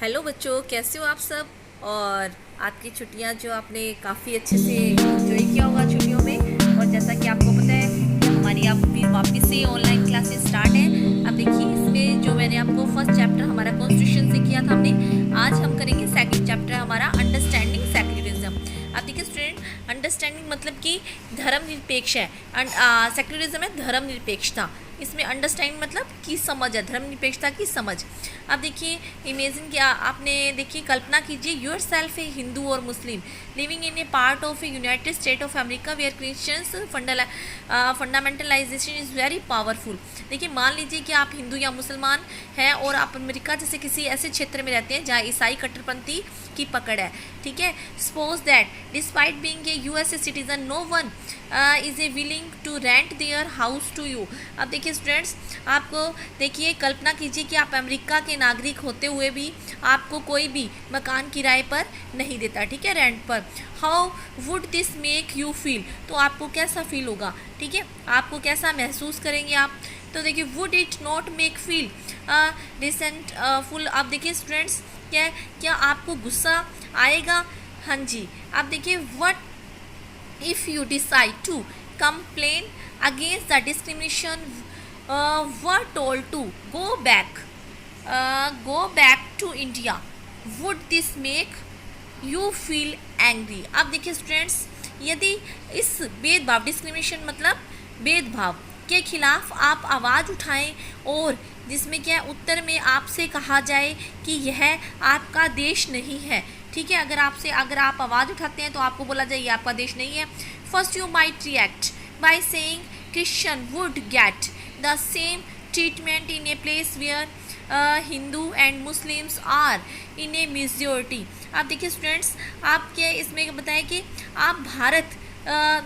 Hello बच्चों, कैसे हो आप सब। और आपकी छुट्टियां जो आपने काफ़ी अच्छे से एंजॉय किया होगा छुट्टियों में। और जैसा कि आपको पता है कि हमारी अब भी वापस से ऑनलाइन क्लासेस स्टार्ट है। अब देखिए, इसमें जो मैंने आपको फर्स्ट चैप्टर हमारा कॉन्स्टिट्यूशन से किया था हमने, आज हम करेंगे सेकंड चैप्टर हमारा अंडरस्टैंडिंग सेक्युलरिज्म। अब देखिए स्टूडेंट, अंडरस्टैंडिंग मतलब कि धर्मनिरपेक्ष है, सेक्युलरिज्म है धर्मनिरपेक्षता। इसमें अंडरस्टैंडिंग मतलब कि समझ है, धर्मनिरपेक्षता की समझ। अब देखिए, इमेजिन किया आपने, देखिए कल्पना कीजिए, योर सेल्फ ए हिंदू और Muslim living in a part of a United State of America where Christians fundamentalization is very powerful. देखिए, मान लीजिए कि आप हिंदू या मुसलमान हैं और आप अमेरिका जैसे किसी ऐसे क्षेत्र में रहते हैं जहाँ ईसाई कट्टरपंथी की पकड़ है। ठीक है, suppose that despite being a US citizen no one is a willing to rent their house to you. अब देखिए स्टूडेंट्स, आपको देखिए कल्पना कीजिए कि आप अमेरिका के नागरिक होते हुए भी आपको कोई भी मकान किराए पर नहीं देता, ठीक है, रेंट पर। How would this make you feel, तो आपको कैसा फील होगा, ठीक है, आपको कैसा महसूस करेंगे आप। तो देखिए, would it not make feel resentful. अब देखिए स्टूडेंट्स, क्या आपको गुस्सा आएगा। हाँ जी। अब देखिए, what if you decide to complain against the discrimination were told to go back to India, would this make you feel angry। अब देखिए स्टूडेंट्स, यदि इस भेदभाव, डिस्क्रिमिनेशन मतलब भेदभाव के खिलाफ आप आवाज़ उठाएं और जिसमें क्या उत्तर में आपसे कहा जाए कि यह आपका देश नहीं है, ठीक है, अगर आप आवाज़ उठाते हैं तो आपको बोला जाए ये आपका देश नहीं है। First you might react by saying Christian would get the same treatment in a place where Hindu and Muslims are in a majority. आप देखिए स्टूडेंट्स, आपके इसमें बताएं कि आप भारत,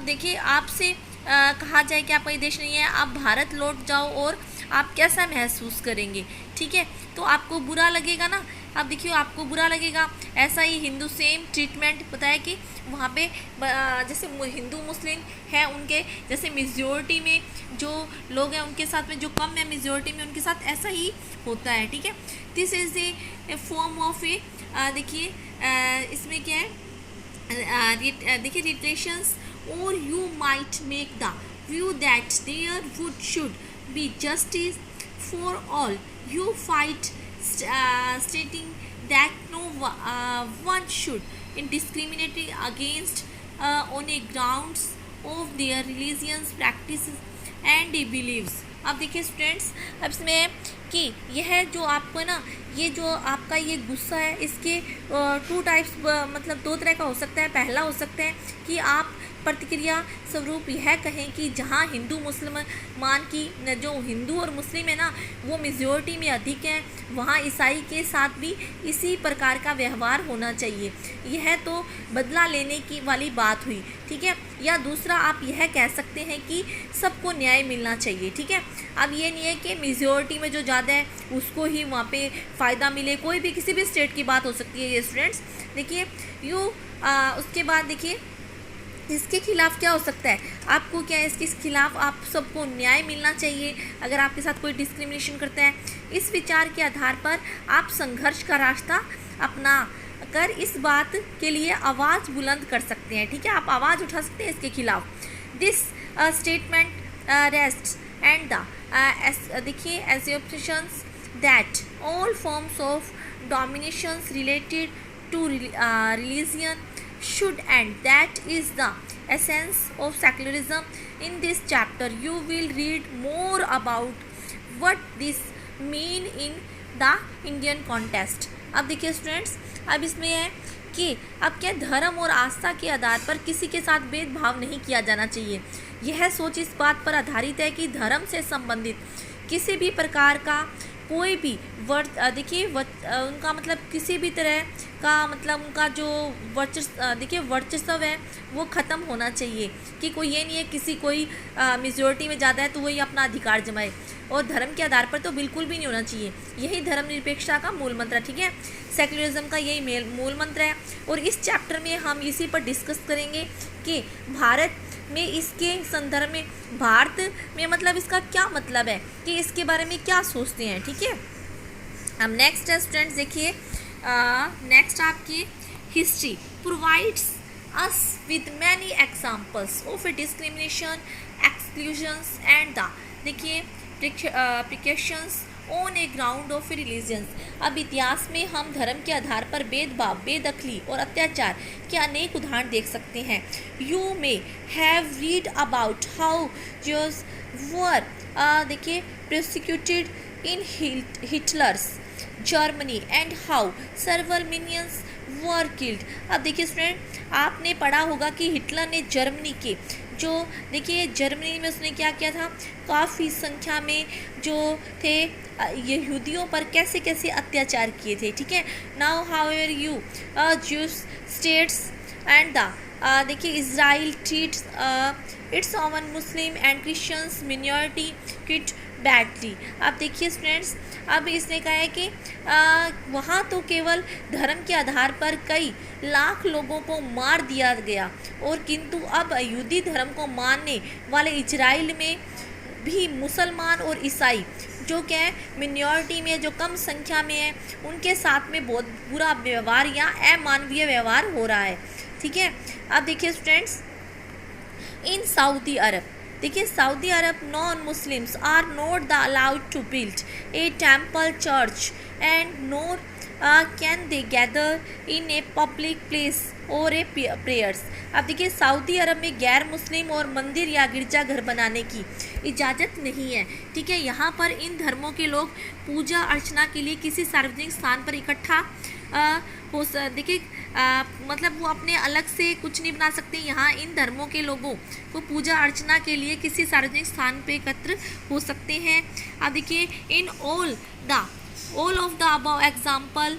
देखिए आपसे कहा जाए कि आपका ये देश नहीं है, आप भारत लौट जाओ और आप कैसा महसूस करेंगे, ठीक है, तो आपको बुरा लगेगा ना। अब देखिए, आपको बुरा लगेगा। ऐसा ही हिंदू सेम ट्रीटमेंट बताया कि वहाँ पे जैसे हिंदू मुस्लिम हैं उनके जैसे मेजॉरिटी में जो लोग हैं उनके साथ में, जो कम है मेजॉरिटी में उनके साथ ऐसा ही होता है, ठीक है। This is a form of a, देखिए इसमें क्या है, देखिए रिलेशंस, और you might make the view that there would should be justice for all. You fight stating that no one should discriminate against on a grounds of their religious practices and beliefs। अब देखिए students, अब इसमें कि यह जो आपको ना, ये जो आपका ये गुस्सा है, इसके टू टाइप्स, मतलब दो तरह का हो सकता है। पहला हो सकता है कि आप प्रतिक्रिया स्वरूप यह कहें कि जहाँ हिंदू मुसलमान की, जो हिंदू और मुस्लिम है ना वो मेजॉरिटी में अधिक हैं, वहाँ ईसाई के साथ भी इसी प्रकार का व्यवहार होना चाहिए। यह तो बदला लेने की वाली बात हुई, ठीक है। या दूसरा आप यह कह सकते हैं कि सबको न्याय मिलना चाहिए, ठीक है। अब ये नहीं है कि मेजॉरिटी में जो ज़्यादा है उसको ही वहाँ पे फ़ायदा मिले, कोई भी किसी भी स्टेट की बात हो सकती है ये स्टूडेंट्स। देखिए उसके बाद देखिए इसके खिलाफ क्या हो सकता है, आपको क्या है, इसके खिलाफ आप सबको न्याय मिलना चाहिए अगर आपके साथ कोई डिस्क्रिमिनेशन करता है। इस विचार के आधार पर आप संघर्ष का रास्ता अपना कर इस बात के लिए आवाज़ बुलंद कर सकते हैं, ठीक है, आप आवाज़ उठा सकते हैं इसके खिलाफ। This statement rest and the देखिए assumptions that all forms of dominations related to religion should end. That is the essence of secularism. In this chapter you will read more about what this mean in the Indian context। अब देखिए students, अब इसमें है कि अब क्या धर्म और आस्था के आधार पर किसी के साथ भेदभाव नहीं किया जाना चाहिए। यह सोच इस बात पर आधारित है कि धर्म से संबंधित किसी भी प्रकार का कोई भी देखिए उनका मतलब किसी भी तरह का मतलब उनका जो वर्चस्व है वो ख़त्म होना चाहिए। कि कोई ये नहीं है किसी कोई मेजॉरिटी में ज़्यादा है तो वही अपना अधिकार जमाए, और धर्म के आधार पर तो बिल्कुल भी नहीं होना चाहिए। यही धर्मनिरपेक्षता का मूल मंत्र है, ठीक है, सेक्युलरिज्म का यही मूल मंत्र है। और इस चैप्टर में हम इसी पर डिस्कस करेंगे कि भारत में इसके संदर्भ में, भारत में मतलब इसका क्या मतलब है, कि इसके बारे में क्या सोचते हैं, ठीक है। अब नेक्स्ट है स्टूडेंट्स, देखिए नेक्स्ट आपकी history provides us with many examples of a discrimination, exclusions and the देखिए precautions on a ground of religions। अब इतिहास में हम धर्म के आधार पर भेदभाव, बेदखली और अत्याचार के अनेक उदाहरण देख सकते हैं। You may have read about how Jews were देखिए persecuted in Hitler's Germany and how several millions were killed। अब देखिए स्टूडेंट, आपने पढ़ा होगा कि हिटलर ने जर्मनी के जो देखिए जर्मनी में उसने क्या किया था, काफ़ी संख्या में जो थे यहूदियों पर कैसे कैसे अत्याचार किए थे। ठीक है, now however you Jews states and the देखिए Israel treats its own Muslim and Christians minority quite badly. अब देखिए स्टूडेंट्स, अब इसने कहा है कि वहाँ तो केवल धर्म के आधार पर कई लाख लोगों को मार दिया गया, और किंतु अब यहूदी धर्म को मानने वाले इजराइल में भी मुसलमान और ईसाई जो क्या है मिनॉरिटी में, जो कम संख्या में है, उनके साथ में बहुत बुरा व्यवहार या अमानवीय व्यवहार हो रहा है। ठीक है, अब देखिए स्टूडेंट्स, इन सऊदी अरब देखिए Saudi Arab non Muslims are not the allowed to build a temple church and nor can they gather in a public place or a prayers. अब देखिए सऊदी अरब में गैर मुस्लिम और मंदिर या गिरजाघर बनाने की इजाज़त नहीं है। ठीक है, यहाँ पर इन धर्मों के लोग पूजा अर्चना के लिए किसी सार्वजनिक स्थान पर इकट्ठा हो देखिए मतलब वो अपने अलग से कुछ नहीं बना सकते। यहाँ इन धर्मों के लोगों को पूजा अर्चना के लिए किसी सार्वजनिक स्थान पर एकत्र हो सकते हैं। अब देखिए इन all of the above example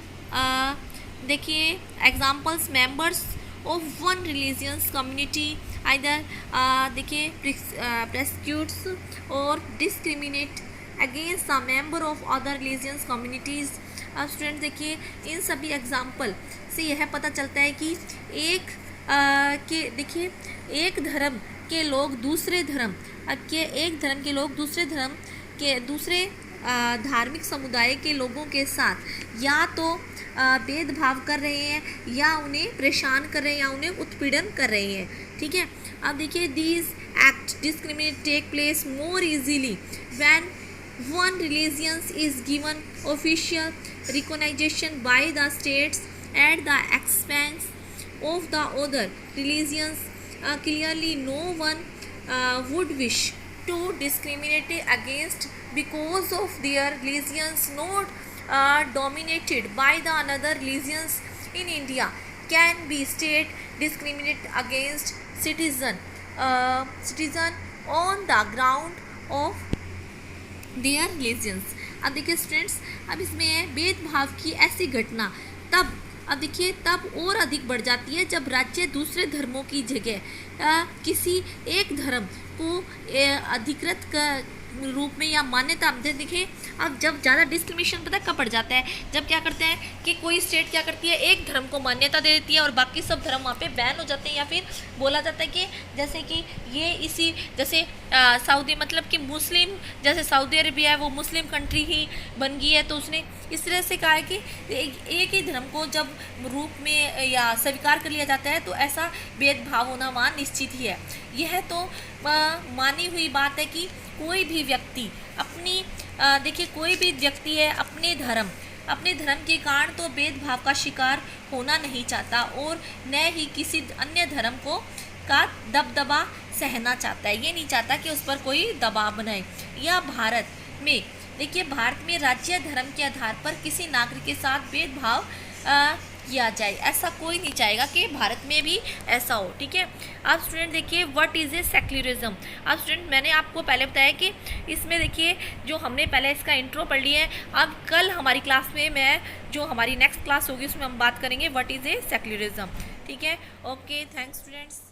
देखिए examples members of one religious community either देखिए persecutes or discriminate against the member of other religious communities। अब स्टूडेंट देखिए इन सभी एग्जाम्पल से यह पता चलता है कि एक धर्म के लोग दूसरे धर्म के दूसरे धार्मिक समुदाय के लोगों के साथ या तो भेदभाव कर रहे हैं, या उन्हें परेशान कर रहे हैं, या उन्हें उत्पीड़न कर रहे हैं। ठीक है, अब देखिए these act discriminate take place more easily when one religion is given official recognition by the states at the expense of the other religions। Clearly no one would wish to discriminate against because of their religions not dominated by the another religions। In India can be state discriminate against citizen on the ground of their religions. अब देखिए students, अब इसमें है भेदभाव की ऐसी घटना तब और अधिक बढ़ जाती है जब राज्य दूसरे धर्मों की जगह किसी एक धर्म को अधिकृत रूप में या मान्यता देखिए। अब जब ज़्यादा डिस्क्रिमिनेशन पता कब बढ़ जाता है, जब क्या करते हैं कि कोई स्टेट क्या करती है, एक धर्म को मान्यता दे देती है और बाकी सब धर्म वहाँ पे बैन हो जाते हैं, या फिर बोला जाता है कि जैसे कि ये इसी जैसे सऊदी मतलब कि मुस्लिम जैसे सऊदी अरबिया है वो मुस्लिम कंट्री ही बन गई है, तो उसने इस तरह से कहा है कि एक ही धर्म को जब रूप में या स्वीकार कर लिया जाता है तो ऐसा भेदभाव होना वहाँ निश्चित ही है। यह तो मानी हुई बात है कि कोई भी व्यक्ति है अपने धर्म के कारण तो भेदभाव का शिकार होना नहीं चाहता, और न ही किसी अन्य धर्म का दबदबा सहना चाहता है। ये नहीं चाहता कि उस पर कोई दबाव बनाए। या भारत में राज्य धर्म के आधार पर किसी नागरिक के साथ भेदभाव किया जाए, ऐसा कोई नहीं चाहेगा कि भारत में भी ऐसा हो। ठीक है, अब स्टूडेंट देखिए व्हाट इज़ ए सेक्युलरिज्म। अब स्टूडेंट मैंने आपको पहले बताया कि इसमें देखिए जो हमने पहले इसका इंट्रो पढ़ लिया है, अब कल हमारी क्लास में जो हमारी नेक्स्ट क्लास होगी उसमें हम बात करेंगे व्हाट इज़ ए सेक्युलरिज्म। ठीक है, ओके, थैंक्स स्टूडेंट्स।